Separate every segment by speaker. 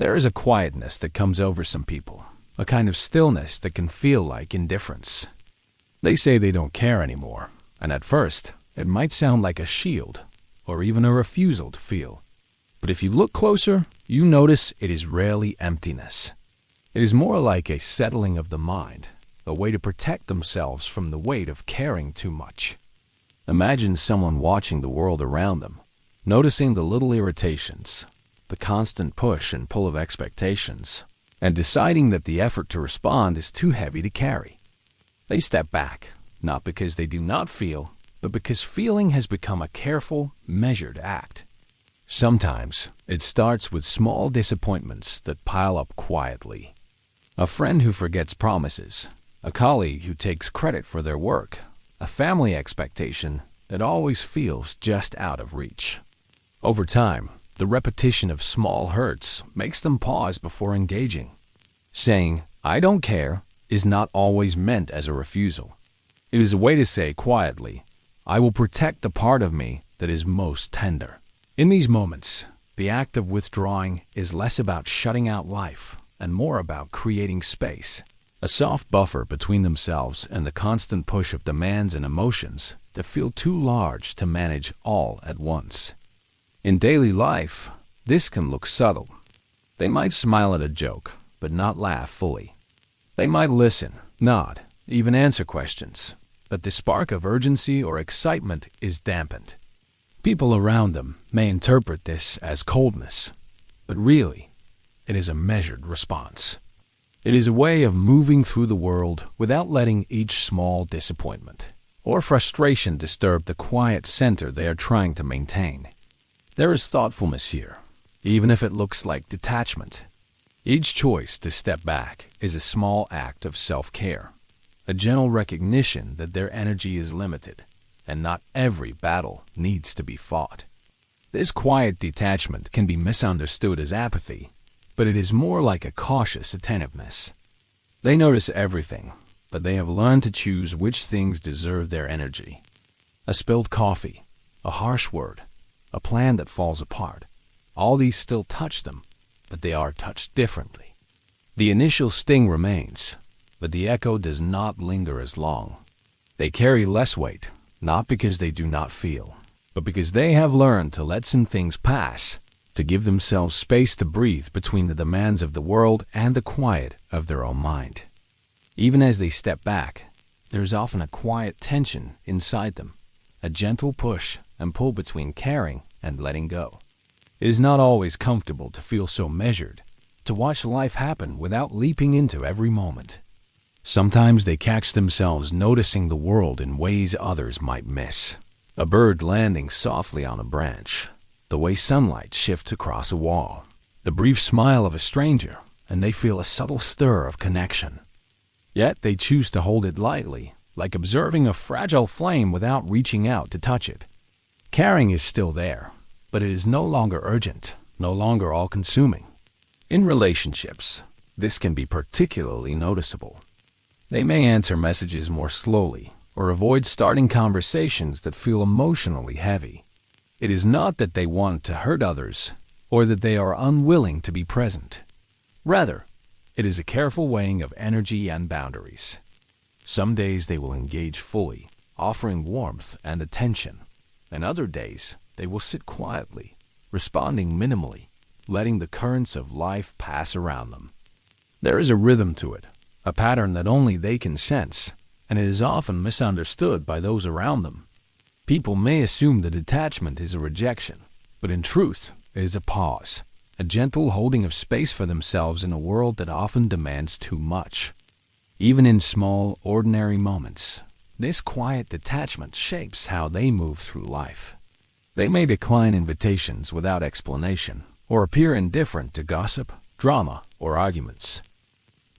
Speaker 1: There is a quietness that comes over some people, a kind of stillness that can feel like indifference. They say they don't care anymore, and at first, it might sound like a shield, or even a refusal to feel. But if you look closer, you notice it is rarely emptiness. It is more like a settling of the mind, a way to protect themselves from the weight of caring too much. Imagine someone watching the world around them, noticing the little irritations, the constant push and pull of expectations, and deciding that the effort to respond is too heavy to carry. They step back, not because they do not feel, but because feeling has become a careful, measured act. Sometimes it starts with small disappointments that pile up quietly. A friend who forgets promises, a colleague who takes credit for their work, a family expectation that always feels just out of reach. Over time, the repetition of small hurts makes them pause before engaging. Saying, "I don't care," is not always meant as a refusal. It is a way to say quietly, "I will protect the part of me that is most tender." In these moments, the act of withdrawing is less about shutting out life and more about creating space, a soft buffer between themselves and the constant push of demands and emotions that feel too large to manage all at once. In daily life, this can look subtle. They might smile at a joke, but not laugh fully. They might listen, nod, even answer questions, but the spark of urgency or excitement is dampened. People around them may interpret this as coldness, but really, it is a measured response. It is a way of moving through the world without letting each small disappointment or frustration disturb the quiet center they are trying to maintain. There is thoughtfulness here, even if it looks like detachment. Each choice to step back is a small act of self-care, a gentle recognition that their energy is limited, and not every battle needs to be fought. This quiet detachment can be misunderstood as apathy, but it is more like a cautious attentiveness. They notice everything, but they have learned to choose which things deserve their energy. A spilled coffee, a harsh word, a plan that falls apart. All these still touch them, but they are touched differently. The initial sting remains, but the echo does not linger as long. They carry less weight, not because they do not feel, but because they have learned to let some things pass, to give themselves space to breathe between the demands of the world and the quiet of their own mind. Even as they step back, there is often a quiet tension inside them, a gentle push and pull between caring and letting go. It is not always comfortable to feel so measured, to watch life happen without leaping into every moment. Sometimes they catch themselves noticing the world in ways others might miss. A bird landing softly on a branch, the way sunlight shifts across a wall, the brief smile of a stranger, and they feel a subtle stir of connection. Yet they choose to hold it lightly, like observing a fragile flame without reaching out to touch it. Caring is still there, but it is no longer urgent, no longer all-consuming. In relationships, this can be particularly noticeable. They may answer messages more slowly or avoid starting conversations that feel emotionally heavy. It is not that they want to hurt others or that they are unwilling to be present. Rather, it is a careful weighing of energy and boundaries. Some days they will engage fully, offering warmth and attention, and other days they will sit quietly, responding minimally, letting the currents of life pass around them. There is a rhythm to it, a pattern that only they can sense, and it is often misunderstood by those around them. People may assume the detachment is a rejection, but in truth, it is a pause, a gentle holding of space for themselves in a world that often demands too much. Even in small, ordinary moments, this quiet detachment shapes how they move through life. They may decline invitations without explanation, or appear indifferent to gossip, drama, or arguments.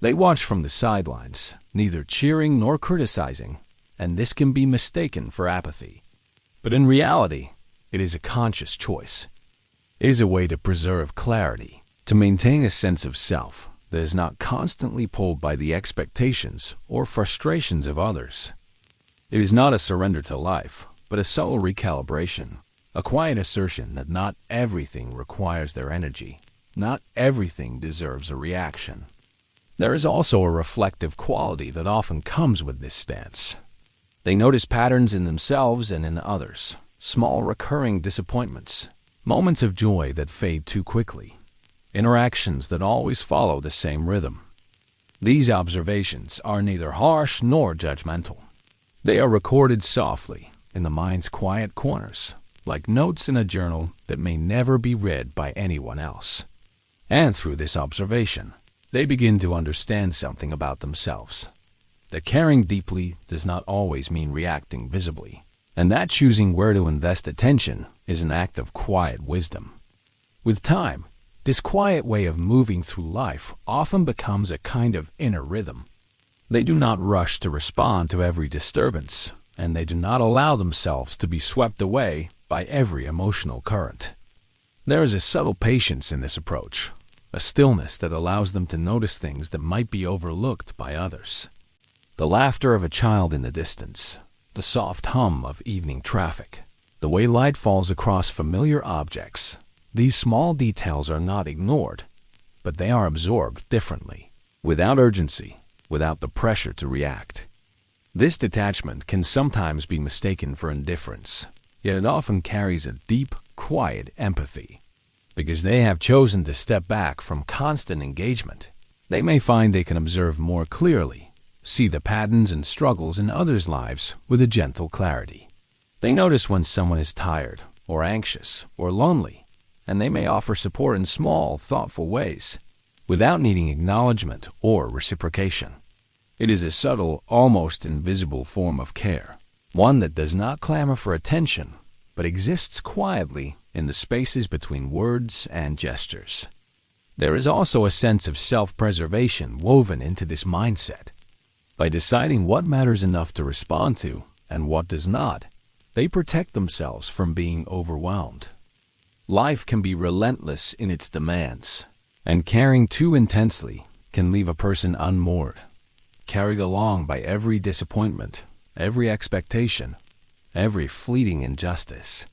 Speaker 1: They watch from the sidelines, neither cheering nor criticizing, and this can be mistaken for apathy. But in reality, it is a conscious choice. It is a way to preserve clarity, to maintain a sense of self that is not constantly pulled by the expectations or frustrations of others. It is not a surrender to life, but a subtle recalibration, a quiet assertion that not everything requires their energy, not everything deserves a reaction. There is also a reflective quality that often comes with this stance. They notice patterns in themselves and in others, small recurring disappointments, moments of joy that fade too quickly, interactions that always follow the same rhythm. These observations are neither harsh nor judgmental. They are recorded softly in the mind's quiet corners, like notes in a journal that may never be read by anyone else. And through this observation, they begin to understand something about themselves. That caring deeply does not always mean reacting visibly, and that choosing where to invest attention is an act of quiet wisdom. With time, this quiet way of moving through life often becomes a kind of inner rhythm. They do not rush to respond to every disturbance, and they do not allow themselves to be swept away by every emotional current. There is a subtle patience in this approach, a stillness that allows them to notice things that might be overlooked by others. The laughter of a child in the distance, the soft hum of evening traffic, the way light falls across familiar objects. These small details are not ignored, but they are absorbed differently, without urgency, without the pressure to react. This detachment can sometimes be mistaken for indifference, yet it often carries a deep, quiet empathy. Because they have chosen to step back from constant engagement, they may find they can observe more clearly, see the patterns and struggles in others' lives with a gentle clarity. They notice when someone is tired, or anxious, or lonely, and they may offer support in small, thoughtful ways, without needing acknowledgement or reciprocation. It is a subtle, almost invisible form of care, one that does not clamor for attention, but exists quietly in the spaces between words and gestures. There is also a sense of self-preservation woven into this mindset. By deciding what matters enough to respond to and what does not, they protect themselves from being overwhelmed. Life can be relentless in its demands, and caring too intensely can leave a person unmoored, carried along by every disappointment, every expectation, every fleeting injustice.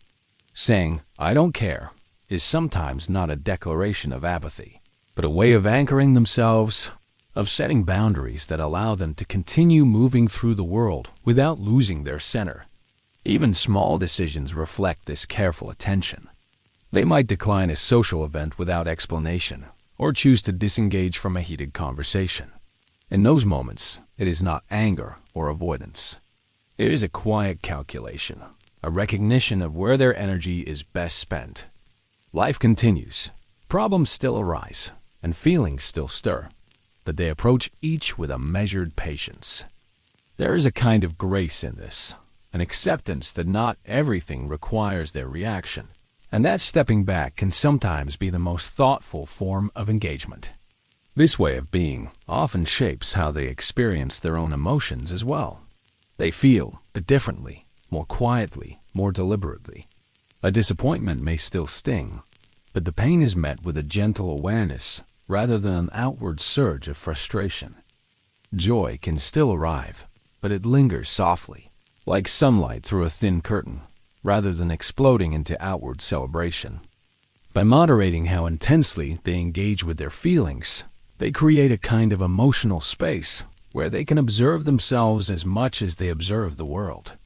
Speaker 1: Saying, "I don't care," is sometimes not a declaration of apathy, but a way of anchoring themselves, of setting boundaries that allow them to continue moving through the world without losing their center. Even small decisions reflect this careful attention. They might decline a social event without explanation, or choose to disengage from a heated conversation. In those moments, it is not anger or avoidance. It is a quiet calculation, a recognition of where their energy is best spent. Life continues, problems still arise, and feelings still stir, but they approach each with a measured patience. There is a kind of grace in this, an acceptance that not everything requires their reaction, and that stepping back can sometimes be the most thoughtful form of engagement. This way of being often shapes how they experience their own emotions as well. They feel, but differently, more quietly, more deliberately. A disappointment may still sting, but the pain is met with a gentle awareness rather than an outward surge of frustration. Joy can still arrive, but it lingers softly, like sunlight through a thin curtain, rather than exploding into outward celebration. By moderating how intensely they engage with their feelings, they create a kind of emotional space where they can observe themselves as much as they observe the world.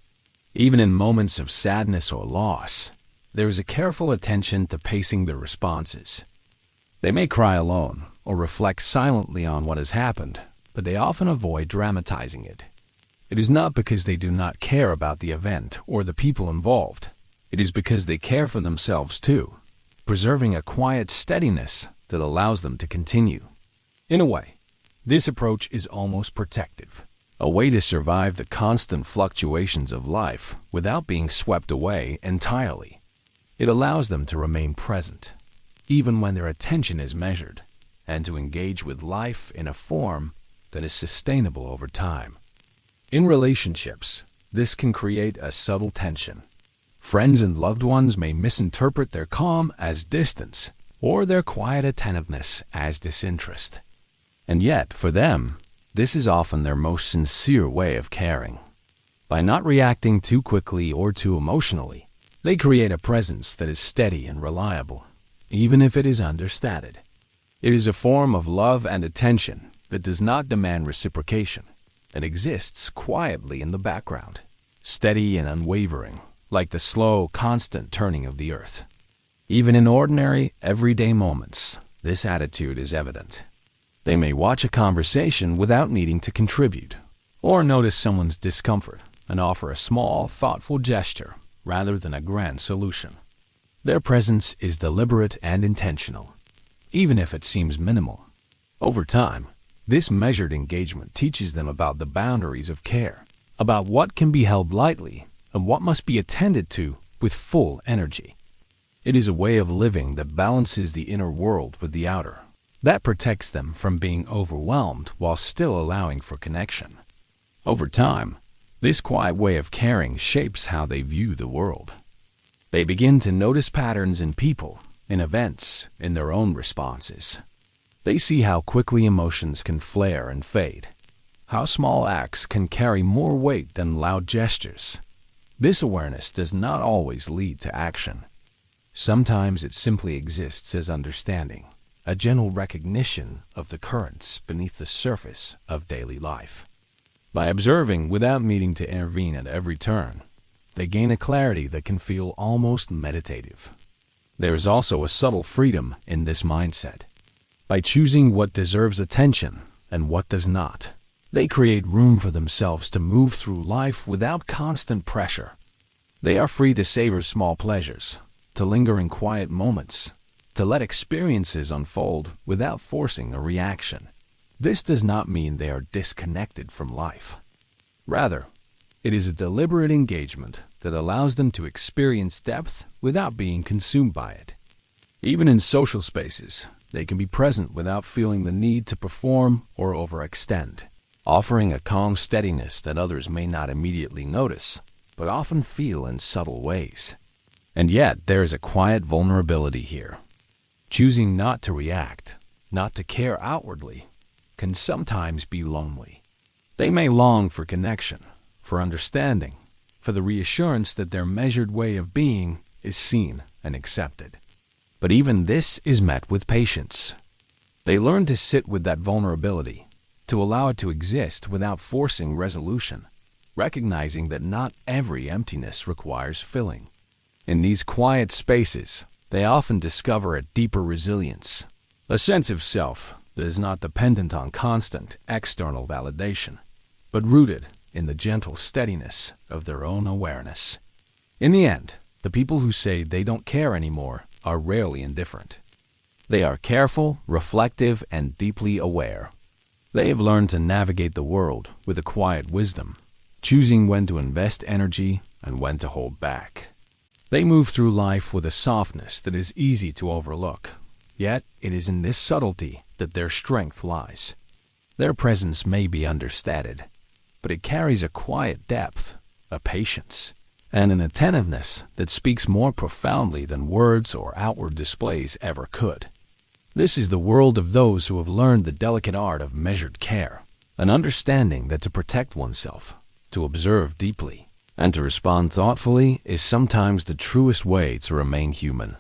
Speaker 1: Even in moments of sadness or loss, there is a careful attention to pacing their responses. They may cry alone or reflect silently on what has happened, but they often avoid dramatizing it. It is not because they do not care about the event or the people involved. It is because they care for themselves too, preserving a quiet steadiness that allows them to continue. In a way, this approach is almost protective, a way to survive the constant fluctuations of life without being swept away entirely. It allows them to remain present, even when their attention is measured, and to engage with life in a form that is sustainable over time. In relationships, this can create a subtle tension. Friends and loved ones may misinterpret their calm as distance, or their quiet attentiveness as disinterest. And yet, for them, this is often their most sincere way of caring. By not reacting too quickly or too emotionally, they create a presence that is steady and reliable, even if it is understated. It is a form of love and attention that does not demand reciprocation. It exists quietly in the background, steady and unwavering, like the slow, constant turning of the earth. Even in ordinary, everyday moments, this attitude is evident. They may watch a conversation without needing to contribute, or notice someone's discomfort and offer a small, thoughtful gesture rather than a grand solution. Their presence is deliberate and intentional, even if it seems minimal. Over time, this measured engagement teaches them about the boundaries of care, about what can be held lightly and what must be attended to with full energy. It is a way of living that balances the inner world with the outer, that protects them from being overwhelmed while still allowing for connection. Over time, this quiet way of caring shapes how they view the world. They begin to notice patterns in people, in events, in their own responses. They see how quickly emotions can flare and fade, how small acts can carry more weight than loud gestures. This awareness does not always lead to action. Sometimes it simply exists as understanding, a gentle recognition of the currents beneath the surface of daily life. By observing without needing to intervene at every turn, they gain a clarity that can feel almost meditative. There is also a subtle freedom in this mindset. By choosing what deserves attention and what does not, they create room for themselves to move through life without constant pressure. They are free to savor small pleasures, to linger in quiet moments, to let experiences unfold without forcing a reaction. This does not mean they are disconnected from life. Rather, it is a deliberate engagement that allows them to experience depth without being consumed by it. Even in social spaces, they can be present without feeling the need to perform or overextend, offering a calm steadiness that others may not immediately notice, but often feel in subtle ways. And yet, there is a quiet vulnerability here. Choosing not to react, not to care outwardly, can sometimes be lonely. They may long for connection, for understanding, for the reassurance that their measured way of being is seen and accepted. But even this is met with patience. They learn to sit with that vulnerability, to allow it to exist without forcing resolution, recognizing that not every emptiness requires filling. In these quiet spaces, they often discover a deeper resilience, a sense of self that is not dependent on constant external validation, but rooted in the gentle steadiness of their own awareness. In the end, the people who say they don't care anymore are rarely indifferent. They are careful, reflective, and deeply aware. They have learned to navigate the world with a quiet wisdom, choosing when to invest energy and when to hold back. They move through life with a softness that is easy to overlook, yet it is in this subtlety that their strength lies. Their presence may be understated, but it carries a quiet depth, a patience, and an attentiveness that speaks more profoundly than words or outward displays ever could. This is the world of those who have learned the delicate art of measured care, an understanding that to protect oneself, to observe deeply, and to respond thoughtfully is sometimes the truest way to remain human.